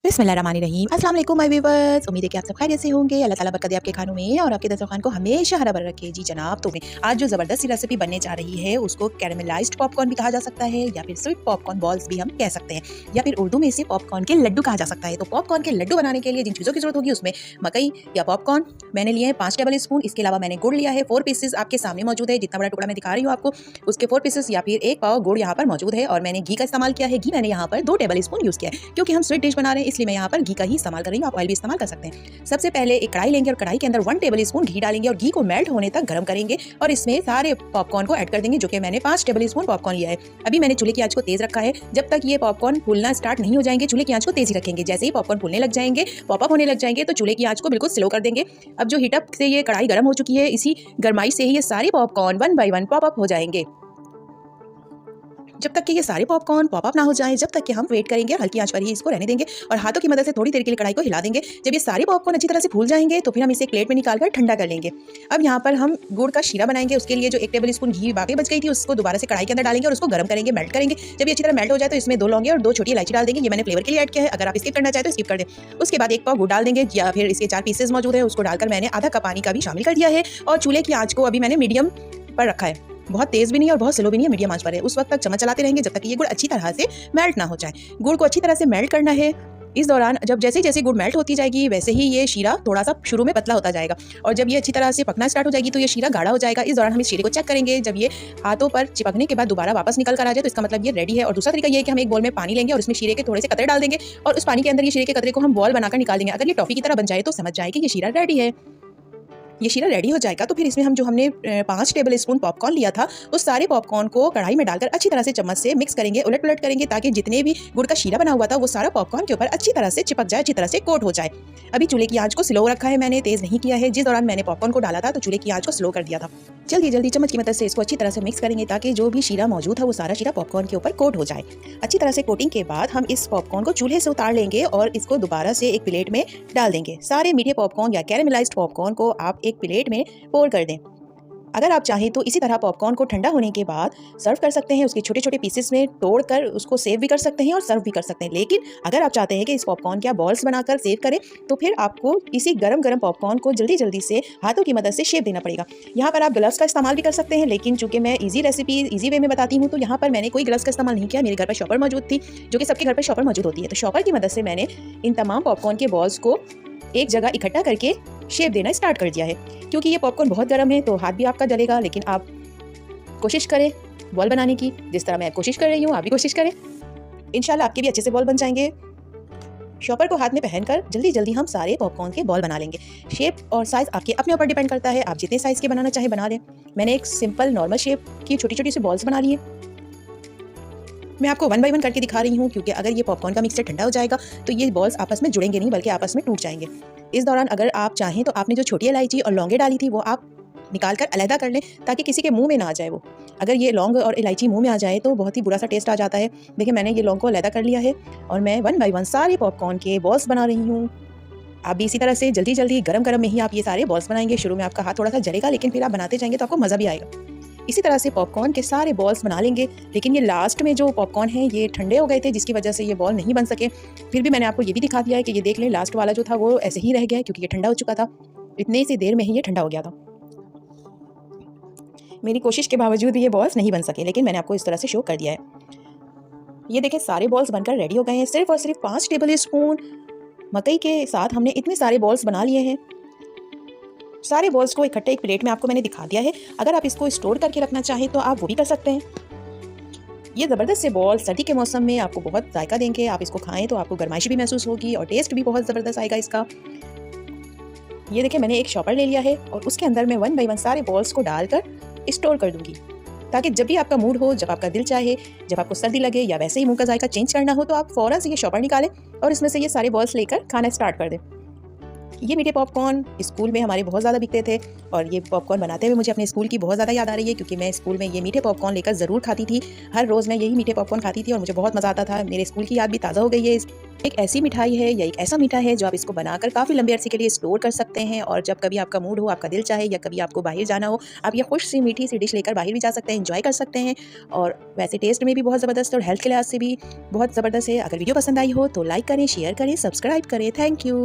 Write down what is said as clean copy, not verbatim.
बिस्मिल्लाहिर्रहमानिर्रहीम। अस्सलाम वालेकुम माय व्यूअर्स, उम्मीद है कि आप सब खैरियत से होंगे। अल्लाह ताला बरकत दे आपके खानों में और आपके दस्तरखान को हमेशा हरा भरा रखे। जी जनाब, तो आज जो ज़बरदस्त सी रेसिपी बनने जा रही है उसको कैरेमलाइज्ड पॉपकॉर्न भी कहा जा सकता है या फिर स्वीट पॉपकॉर्न बॉल्स भी हम कह सकते हैं या फिर उर्दू में इसे पॉपकॉर्न के लड्डू कहा जा सकता है। तो पॉपकॉर्न के लड्डू बनाने के लिए जिन चीज़ों की जरूरत होगी उसमें मकई या पॉपकॉर्न मैंने लिए हैं 5 टेबल स्पून। इसके अलावा मैंने गुड़ लिया है 4 पीसेस, आपके सामने मौजूद है। जितना बड़ा टुकड़ा मैं दिखा रही हूँ आपको उसके 4 पीसेस या फिर 1 पाव गुड़ यहाँ पर मौजूद है। और मैंने घी का इस्तेमाल किया है। घी मैंने यहाँ पर 2 टेबल स्पून यूज़ किया है क्योंकि हम स्वीट डिश बना रहे हैं, इसलिए मैं यहाँ पर घी का ही इस्तेमाल कर रही हूँ। आप ऑयल भी इस्तेमाल कर सकते हैं। सबसे पहले एक कढ़ाई लेंगे और कढ़ाई के अंदर 1 टेबल स्पून घी डालेंगे और घी को मेल्ट होने तक गर्म करेंगे और इसमें सारे पॉपकॉर्न को ऐड कर देंगे, जो कि मैंने 5 टेबल स्पून पॉपकॉर्न लिया है। अभी मैंने चूल्हे की आंच को तेज रखा है। जब तक ये पॉपकॉर्न फूलना स्टार्ट नहीं हो जाएंगे चूल्हे की आंच को तेज ही रखेंगे। जैसे ही पॉपकॉर्न फूलने लग जाएंगे, पॉपअप होने लग जाएंगे, तो चूल्हे की आंच को बिल्कुल स्लो कर देंगे। अब जो हीटअप से ये कढ़ाई गर्म हो चुकी है, इसी गरमाई से ही ये सारे पॉपकॉर्न 1 बाय 1 पॉपअप हो जाएंगे। जब तक कि ये सारे पॉपकॉर्न पॉपअप ना हो जाएं, जब तक कि हम वेट करेंगे और हल्की आंच पर ही इसको रहने देंगे और हाथों की मदद से थोड़ी देर के लिए कढ़ाई को हिला देंगे। जब ये सारे पॉपकॉर्न अच्छी तरह से फूल जाएंगे तो फिर हम इसे एक प्लेट में निकाल कर ठंडा कर लेंगे। अब यहाँ पर हम गुड़ का शीरा बनाएंगे। उसके लिए जो 1 टेबल स्पून घी बाकी बच गई थी उसको दोबारा से कढ़ाई के अंदर डालेंगे और उसको गर्म करेंगे, मेल्ट करेंगे। जब ये अच्छी तरह मेल्ट हो जाए तो इसमें 2 लौंगे और 2 छोटी इलायची डाल देंगे। ये मैंने फ्लेवर के लिए ऐड किया है, अगर आप स्किप करना चाहे तो स्किप कर दें। उसके बाद 1 पाव गुड़ डाल देंगे या फिर इसके 4 पीसेस मौजूद है उसको डालकर मैंने आधा कप पानी का भी शामिल कर दिया है और चूल्हे की आंच को अभी मैंने मीडियम पर रखा है। बहुत तेज भी नहीं और बहुत स्लो भी नहीं है, मीडियम आंच पर है। उस वक्त तक चम्मच चलाते रहेंगे जब तक कि ये गुड़ अच्छी तरह से मेल्ट ना हो जाए। गुड़ को अच्छी तरह से मेल्ट करना है। इस दौरान जब जैसे जैसे गुड़ मेल्ट होती जाएगी वैसे ही ये शीरा थोड़ा सा शुरू में पतला होता जाएगा और जब ये अच्छी तरह से पकना स्टार्ट हो जाएगी तो ये शीरा गाढ़ा हो जाएगा। इस दौरान हम इस शीरे को चेक करेंगे। जब ये हाथों पर चिपकने के बाद दोबारा वापस निकल कर आ जाए तो इसका मतलब ये रेडी है। और दूसरा तरीका ये है कि हम एक बोल में पानी लेंगे और इसमें शीरे के थोड़े से कतरे डाल देंगे और उस पानी के अंदर ये शीरे के कतरे को हम बॉल बनाकर निकाल देंगे। अगर ये टॉफी की तरह बन जाए तो समझ जाए कि ये शीरा रेडी है। ये शीरा रेडी हो जाएगा तो फिर इसमें हम जो हमने 5 टेबल स्पून पॉपकॉर्न लिया था उस सारे पॉपकॉर्न को कढ़ाई में डालकर अच्छी तरह से चम्मच से मिक्स करेंगे, उलट पुलट करेंगे ताकि जितने भी गुड़ का शीरा बना हुआ था वो सारा पॉपकॉर्न के ऊपर अच्छी तरह से चिपक जाए, अच्छी तरह से कोट हो जाए। अभी चूल्हे की आंच को स्लो रखा है, मैंने तेज नहीं किया है। जिस दौरान मैंने पॉपकॉर्न को डाला था तो चूल्हे की आंच को स्लो कर दिया था। जल्दी जल्दी चम्मच की मदद से इसको अच्छी तरह से मिक्स करेंगे ताकि जो भी शीरा मौजूद है वो सारा शीरा पॉपकॉर्न के ऊपर कोट हो जाए। अच्छी तरह से कोटिंग के बाद हम इस पॉपकॉर्न को चूल्हे से उतार लेंगे और इसको दोबारा से एक प्लेट में डाल देंगे। सारे मीठे पॉपकॉर्न या कैरेमलाइज्ड पॉपकॉर्न को आप एक प्लेट में पोर कर दें। अगर आप चाहें तो इसी तरह पॉपकॉर्न को ठंडा होने के बाद सर्व कर सकते हैं। उसके छोटे छोटे पीसेस में तोड़कर उसको सेव भी कर सकते हैं और सर्व भी कर सकते हैं। लेकिन अगर आप चाहते हैं कि इस पॉपकॉर्न क्या बॉल्स बनाकर सेव करें तो फिर आपको इसी गरम गरम पॉपकॉर्न को जल्दी जल्दी से हाथों की मदद से शेप देना पड़ेगा। यहाँ पर आप ग्लव्स का इस्तेमाल भी कर सकते हैं, लेकिन चूंकि मैं ईजी रेसिपी ईजी वे में बताती हूँ तो यहाँ पर मैंने कोई ग्लव्स का इस्तेमाल नहीं किया। मेरे घर पर शॉपर मौजूद थी, जो कि सबके घर पर शॉपर मौजूद होती है। तो शॉपर की मदद से मैंने इन तमाम पॉपकॉर्न के बॉल्स को एक जगह इकट्ठा करके शेप देना स्टार्ट कर दिया है। क्योंकि ये पॉपकॉर्न बहुत गर्म है तो हाथ भी आपका जलेगा, लेकिन आप कोशिश करें बॉल बनाने की। जिस तरह मैं कोशिश कर रही हूँ आप भी कोशिश करें, इंशाल्लाह आपके भी अच्छे से बॉल बन जाएंगे। शॉपर को हाथ में पहनकर जल्दी जल्दी हम सारे पॉपकॉर्न के बॉल बना लेंगे। शेप और साइज़ आपके अपने ऊपर डिपेंड करता है, आप जितने साइज़ के बनाना चाहे बना लें। मैंने एक सिंपल नॉर्मल शेप की छोटी छोटी सी बॉल्स बना ली है। मैं आपको 1 बाय 1 करके दिखा रही हूँ क्योंकि अगर ये पॉपकॉर्न का मिक्सचर ठंडा हो जाएगा तो ये बॉल्स आपस में जुड़ेंगे नहीं बल्कि आपस में टूट जाएंगे। इस दौरान अगर आप चाहें तो आपने जो छोटी इलायची और लौंगे डाली थी वो आप निकाल कर अलहदा कर लें ताकि किसी के मुंह में ना आ जाए वो। अगर ये लौंग और इलायची मुंह में आ जाए तो बहुत ही बुरा सा टेस्ट आ जाता है। देखिए मैंने ये लौंग को अलहदा कर लिया है और मैं 1 बाय 1 सारे पॉपकॉर्न के बॉल्स बना रही हूँ। आप भी इसी तरह से जल्दी जल्दी गरम गरम में ही आप ये सारे बॉल्स बनाएंगे। शुरू में आपका हाथ थोड़ा सा जलेगा, लेकिन फिर आप बनाते जाएंगे तो आपको मज़ा भी आएगा। इसी तरह से पॉपकॉर्न के सारे बॉल्स बना लेंगे। लेकिन ये लास्ट में जो पॉपकॉर्न हैं ये ठंडे हो गए थे जिसकी वजह से ये बॉल नहीं बन सके। फिर भी मैंने आपको ये भी दिखा दिया है कि ये देख लें, लास्ट वाला जो था वो ऐसे ही रह गया है क्योंकि ये ठंडा हो चुका था। इतने सी देर में ही ये ठंडा हो गया था। मेरी कोशिश के बावजूद भी ये बॉल्स नहीं बन सके, लेकिन मैंने आपको इस तरह से शो कर दिया है। ये देखें सारे बॉल्स बनकर रेडी हो गए हैं। सिर्फ और सिर्फ 5 टेबल स्पून मकई के साथ हमने इतने सारे बॉल्स बना लिए हैं। सारे बॉल्स को इकट्ठे एक प्लेट में आपको मैंने दिखा दिया है। अगर आप इसको स्टोर करके रखना चाहें तो आप वो भी कर सकते हैं। ये ज़बरदस्त से बॉल सर्दी के मौसम में आपको बहुत जायका देंगे। आप इसको खाएं तो आपको गर्माइश भी महसूस होगी और टेस्ट भी बहुत ज़बरदस्त आएगा इसका। ये देखिए मैंने एक शॉपर ले लिया है और उसके अंदर मैं 1 बाय 1 सारे बॉल्स को डालकर स्टोर कर दूंगी ताकि जब भी आपका मूड हो, जब आपका दिल चाहे, जब आपको सर्दी लगे या वैसे ही मुंह का जायका चेंज करना हो तो आप फ़ौरन से ये शॉपर निकालें और इसमें से ये सारे बॉल्स लेकर खाना स्टार्ट कर दें। ये मीठे पॉपकॉर्न स्कूल में हमारे बहुत ज़्यादा बिकते थे और ये पॉपकॉर्न बनाते हुए मुझे अपने स्कूल की बहुत ज़्यादा याद आ रही है, क्योंकि मैं स्कूल में ये मीठे पॉपकॉर्न लेकर ज़रूर खाती थी। हर रोज़ मैं यही मीठे पॉपकॉर्न खाती थी और मुझे बहुत मज़ा आता था। मेरे स्कूल की याद भी ताज़ा हो गई है। एक ऐसी मिठाई है या एक ऐसा मीठा है जो आप इसको बनाकर काफ़ी लंबे अरसे के लिए स्टोर कर सकते हैं, और जब कभी आपका मूड हो, आपका दिल चाहे या कभी आपको बाहर जाना हो, आप ये खुश सी मीठी सी डिश लेकर बाहर भी जा सकते हैं, एंजॉय कर सकते हैं। और वैसे टेस्ट में भी बहुत ज़बरदस्त और हेल्थ के लिहाज से भी बहुत ज़बरदस्त है। अगर वीडियो पसंद आई हो तो लाइक करें, शेयर करें, सब्सक्राइब करें। Thank you.